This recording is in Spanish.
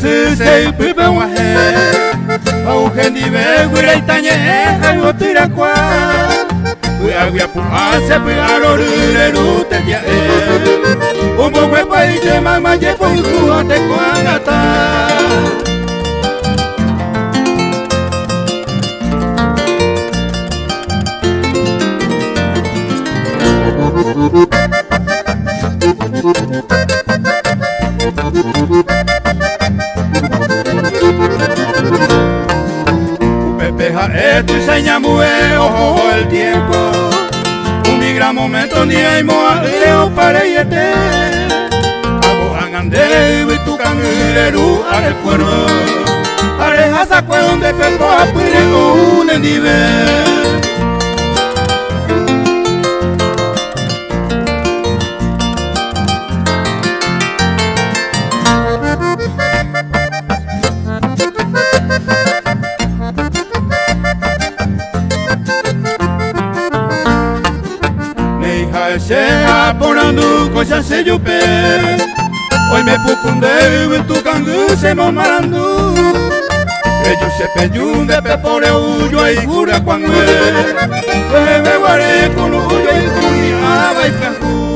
su se pipe wahe au hendi be gure tanye ha otira kwa agua puase pegaro ru te dia o mo we pai te mama je po ku te kwangata Pepeja esto y señamue ojo el tiempo un gran momento ni hay moa leo para yete hago angande y tu cangureru al cuero areja kwe donde pepo apure un nivel sea porando cosas se yo pe hoy me pucunde tu cangu se momarando ellos se peyun de pepore uyo y cura cuando me guaré con uyo y curi aba y cangu